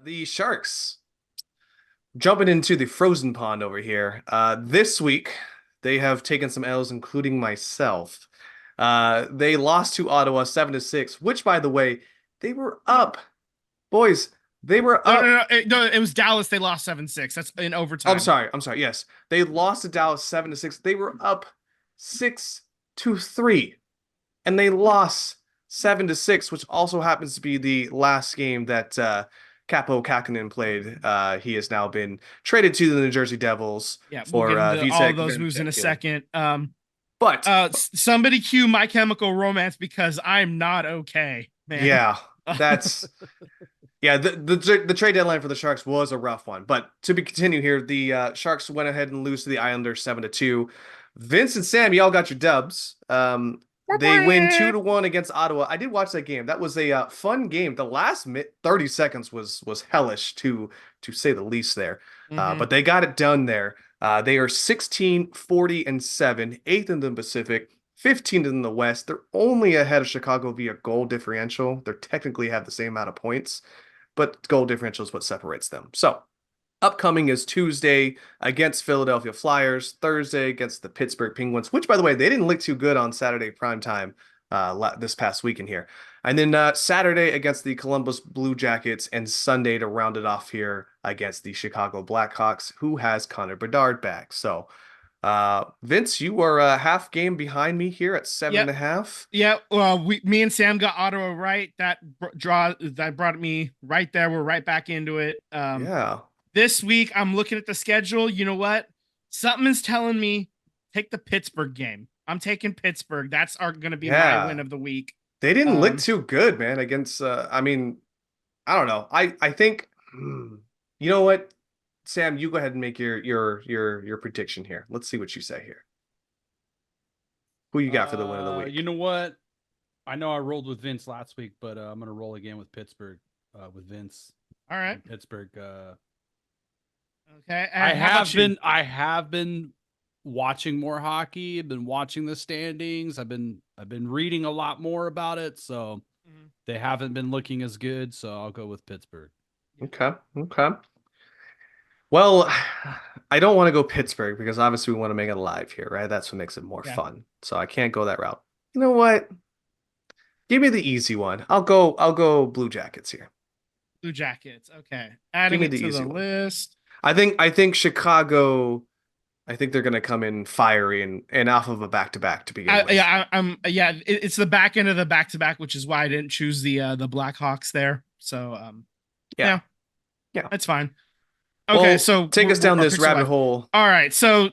The Sharks jumping into the frozen pond over here. This week they have taken some L's, including myself. They lost to Ottawa 7-6, which, by the way, they were up. Boys, they were No, no, up. no, no. It was Dallas. They lost 7-6. That's in I'm overtime. sorry. I'm sorry. Yes, they lost to Dallas 7-6. They were up 6-3, and they lost 7-6, which also happens to be the last game that Capo Kakkonen played. He has now been traded to the New Jersey Devils Yeah, we'll for get into all of Vitek those moves in a Vanecek. second. But Somebody cue My Chemical Romance because I'm not okay, man. yeah, that's yeah. The trade deadline for the Sharks was a rough one. But to be continued here, the Sharks went ahead and lose to the Islanders 7-2. Vince and Sam, y'all got your dubs. They win 2-1 against Ottawa. I did watch that game. That was a fun game. The last 30 seconds was hellish to say the least there. Hmm. But they got it done there. They are 16, 40, and 7, eighth in the Pacific, 15th in the West. They're only ahead of Chicago via goal differential. They technically have the same amount of points, but goal differential is what separates them. So upcoming is Tuesday against Philadelphia Flyers, Thursday against the Pittsburgh Penguins, which, by the way, they didn't look too good on Saturday primetime this past weekend here. And then Saturday against the Columbus Blue Jackets, and Sunday to round it off here against the Chicago Blackhawks, who has Connor Bedard back. So, Vince, you are a half game behind me here at seven and Yep. a half. Yeah, well, me and Sam got Ottawa right. That brought me right there. We're right back into it. Yeah. This week I'm looking at the schedule. You know what? Something is telling me take the Pittsburgh game. I'm taking Pittsburgh. That's going to be my Yeah. win of the week. They didn't look Um, too good, man, against I mean, I don't know. I think you know what? Sam, you go ahead and make your prediction here. Let's see what you say here. Who you got for the win of the You week? know what? I know I rolled with Vince last week, but I'm gonna roll again with Pittsburgh. With Vince all right. and Pittsburgh. Okay. I How about have you? been watching more hockey. I've been watching the standings. I've been reading a lot more about it. So Mhm. they haven't been looking as good. So I'll go with Pittsburgh. Okay. Okay. Well, I don't want to go Pittsburgh because obviously we want to make it live here, right? That's what makes it more Yeah. fun. So I can't go that route. You know what? Give me the easy one. I'll go Blue Jackets here. Blue Jackets. Okay. Give Adding me it the to easy the one. list. I think Chicago, I think they're gonna come in fiery and off of a back-to-back to begin with. Yeah, it's the back end of the back to back, which is why I didn't choose the Blackhawks there. So Yeah. yeah, Yeah. that's fine. Okay, Well, so take us down our this picks are rabbit live. hole. All right, so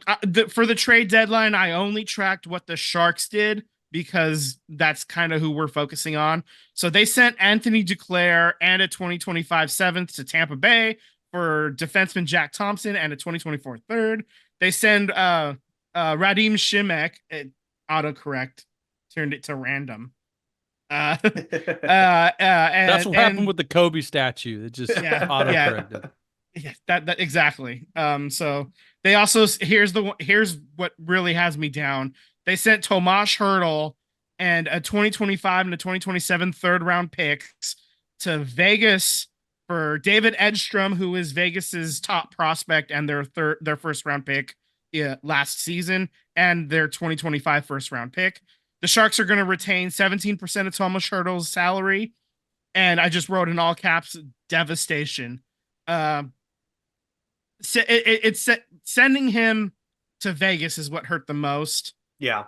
for the trade deadline, I only tracked what the Sharks did because that's kind of who we're focusing on. So they sent Anthony Duclair and a 2025 seventh to Tampa Bay for defenseman Jack Thompson and a 2024 third. They send Radim Shimek, autocorrect turned it to random. Uh, That's what happened and with the Kobe statue. It just yeah, auto yeah. corrected. Yeah, that exactly. So they also here's what really has me down. They sent Tomas Hertl and a 2025 and a 2027 third round picks to Vegas for David Edstrom, who is Vegas's top prospect and their first round pick last season, and their 2025 first round pick. The Sharks are going to retain 17% of Tomas Hertl's salary, and I just wrote in all caps devastation. Um, it's sending him to Vegas is what hurt the most. Yeah.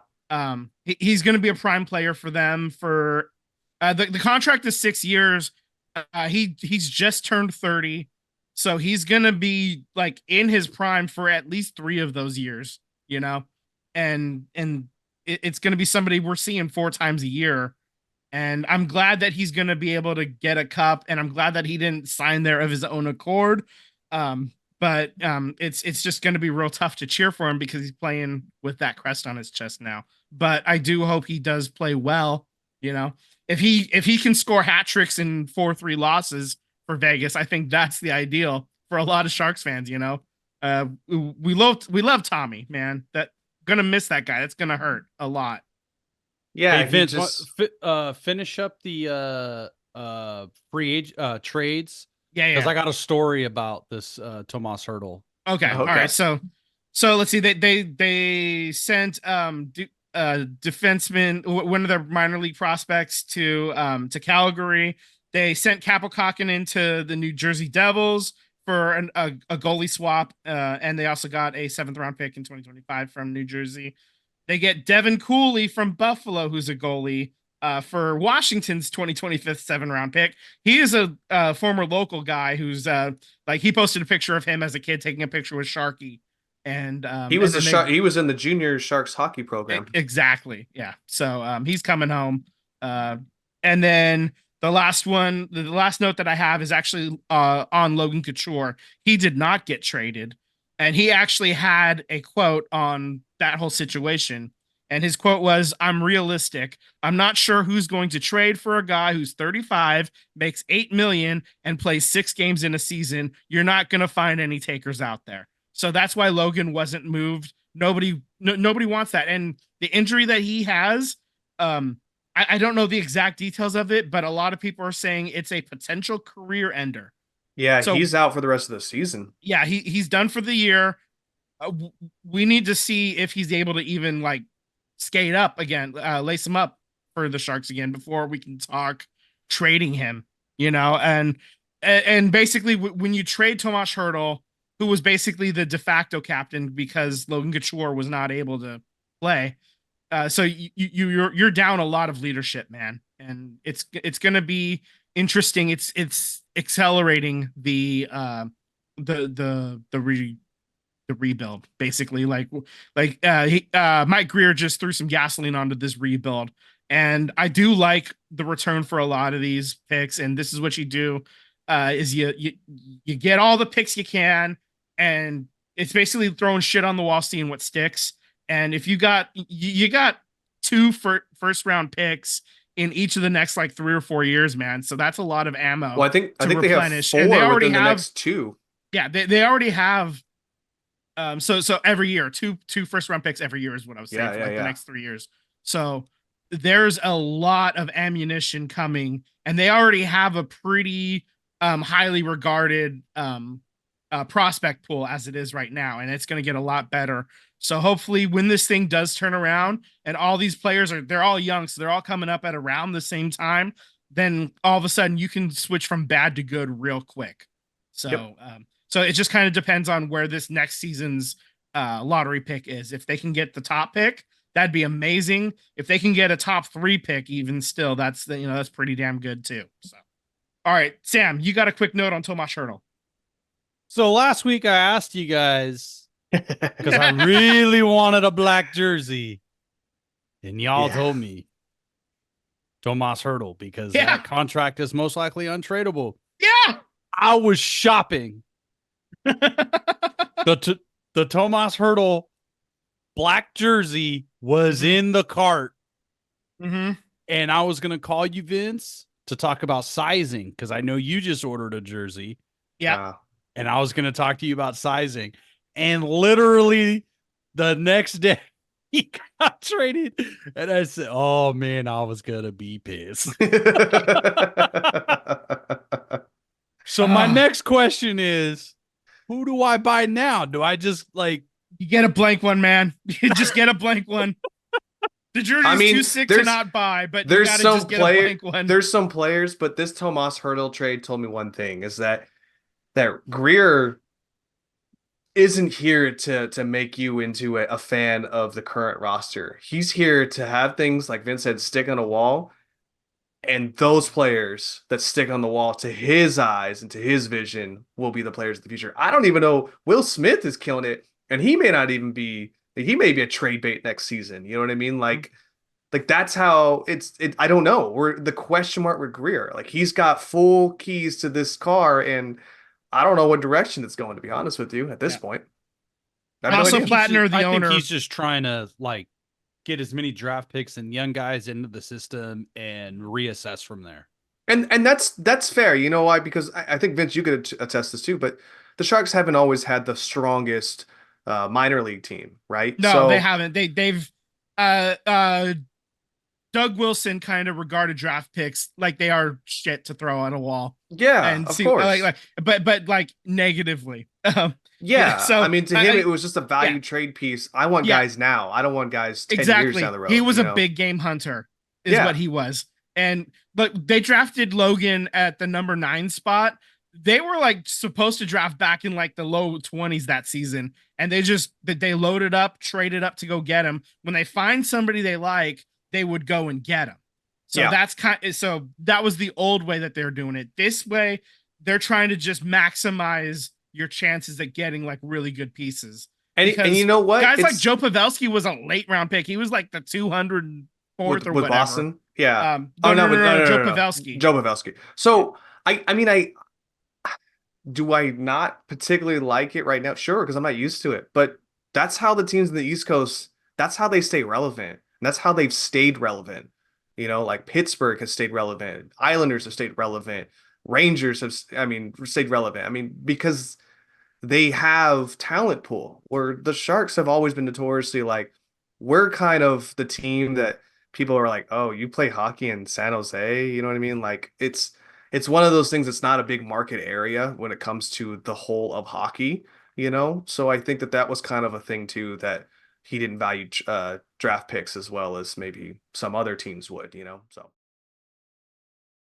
He's going to be a prime player for them for the contract is 6 years. He's just turned 30, so he's going to be like in his prime for at least 3 of those years, you know, and it's going to be somebody we're seeing 4 times a year. And I'm glad that he's going to be able to get a cup, and I'm glad that he didn't sign there of his own accord. But it's just going to be real tough to cheer for him because he's playing with that crest on his chest now. But I do hope he does play well. You know, if he can score hat tricks in 4-3 losses for Vegas, I think that's the ideal for a lot of Sharks fans. You know, we love Tommy, man. That gonna miss that guy. That's gonna hurt a lot. Hey Yeah, he Vince, just finish up the free age trades Yeah, Because yeah. I got a story about this Tomas Hertl. Okay. All Okay. right. So let's see. They sent defenseman one of their minor league prospects to Calgary. They sent Kapokakinen into the New Jersey Devils for a goalie swap, and they also got a seventh round pick in 2025 from New Jersey. They get Devin Cooley from Buffalo, who's a goalie, for Washington's 2025 seven round pick. He is a former local guy who's like he posted a picture of him as a kid taking a picture with Sharky, and then they He was in the junior Sharks hockey program. exactly, yeah. So he's coming home, and then the last note that I have is actually on Logan Couture. He did not get traded, and he actually had a quote on that whole situation. And his quote was, "I'm realistic. I'm not sure who's going to trade for a guy who's 35, makes 8 million, and plays 6 games in a season. You're not going to find any takers out there." So that's why Logan wasn't moved. Nobody wants that. And the injury that he has, I don't know the exact details of it, but a lot of people are saying it's a potential career ender. Yeah, So he's out for the rest of the season. yeah, he's done for the year. We need to see if he's able to even like skate up again, lace him up for the Sharks again before we can talk trading him. You know, and basically when you trade Tomas Hertl, who was basically the de facto captain because Logan Couture was not able to play, so you're down a lot of leadership, man, and it's going to be interesting. It's accelerating the rebuild basically Mike Greer just threw some gasoline onto this rebuild, and I do like the return for a lot of these picks, and this is what you do is you get all the picks you can, and it's basically throwing shit on the wall seeing what sticks. And if you got two first round picks in each of the next like 3 or 4 years, man, so that's a lot of ammo Well, I to think they have replenish, and they four already within the have next two. yeah, they already have so every year, two first round picks every year is what I was saying Yeah, for yeah, like the yeah. next 3 years. So there's a lot of ammunition coming, and they already have a pretty highly regarded prospect pool as it is right now, and it's going to get a lot better. So hopefully, when this thing does turn around, and all these players they're all young, so they're all coming up at around the same time, then all of a sudden you can switch from bad to good real quick. Yep. So it just kind of depends on where this next season's lottery pick is. If they can get the top pick, that'd be amazing. If they can get a top 3 pick, even still, that's pretty damn good too. So, all right, Sam, you got a quick note on Tomas Hertl. So last week I asked you guys because I really wanted a black jersey, and y'all Yeah. told me Tomas Hertl because Yeah, that contract is most likely untradeable. yeah. I was shopping the Tomas Hertl black jersey was in the cart, Mm-hmm. and I was gonna call you, Vince, to talk about sizing because I know you just ordered a jersey, Yeah. and I was gonna talk to you about sizing, and literally the next day he got traded, and I said, "Oh man, I was gonna be pissed." So my next question is, who do I buy now? Do I just like You get a blank one, man. You just get a blank one. The I jersey's too mean, sick to not buy, but you there's gotta some just get a player blank one. there's some players, but this Tomas Hertl trade told me one thing is that Greer isn't here to make you into a fan of the current roster. He's here to have things like Vince said stick on a wall, and those players that stick on the wall to his eyes and to his vision will be the players of the future. I don't even know. Will Smith is killing it, and he may not even be. He may be a trade bait next season. You know what I mean? Like that's how it. I don't know. We're the question mark with Greer. Like he's got full keys to this car, and I don't know what direction it's going. To be honest with you, at this Yeah. point, I have no Also, idea. Plattner, the I think owner. he's just trying to like get as many draft picks and young guys into the system and reassess from there. And that's fair. You know why? Because I think Vince, you could attest this too. But the Sharks haven't always had the strongest minor league team, right? No, they So haven't. They've uh uh Doug Wilson kind of regarded draft picks like they are shit to throw on a wall Yeah, and of see course. but like negatively. Yeah, Yeah, I so mean, to him, it was just a value yeah, trade piece. I want yeah, guys now. I don't want guys 10 years down exactly. the He road, was you a know? big game hunter, is what Yeah, he was. And but they drafted Logan at the number 9 spot. They were like supposed to draft back in like the low 20s that season, and they loaded up, traded up to go get him. When they find somebody they like, they would go and get him. So yeah. so that was the old way that they're doing it. This way, they're trying to just maximize your chances at getting like really good pieces, And you because know what? guys like It's Joe Pavelski was a late round pick. He was like the 204th or with whatever. Boston. Yeah. No, Oh no, no, no, but no, no, no, no, Joe no, no. Pavelski. Joe Pavelski. So I mean, I do I not particularly like it right now? Sure, because I'm not used to it. But that's how the teams in the East Coast, that's how they stay relevant. And that's how they've stayed relevant. You know, like Pittsburgh has stayed relevant. Islanders have stayed relevant. Rangers have, I mean, stayed relevant. I mean, because they have talent pool where the Sharks have always been notoriously like, we're kind of the team that people are like, oh, you play hockey in San Jose, you know what I mean? Like it's one of those things that's not a big market area when it comes to the whole of hockey, you know? So I think that that was kind of a thing too, that he didn't value draft picks as well as maybe some other teams would, you know? So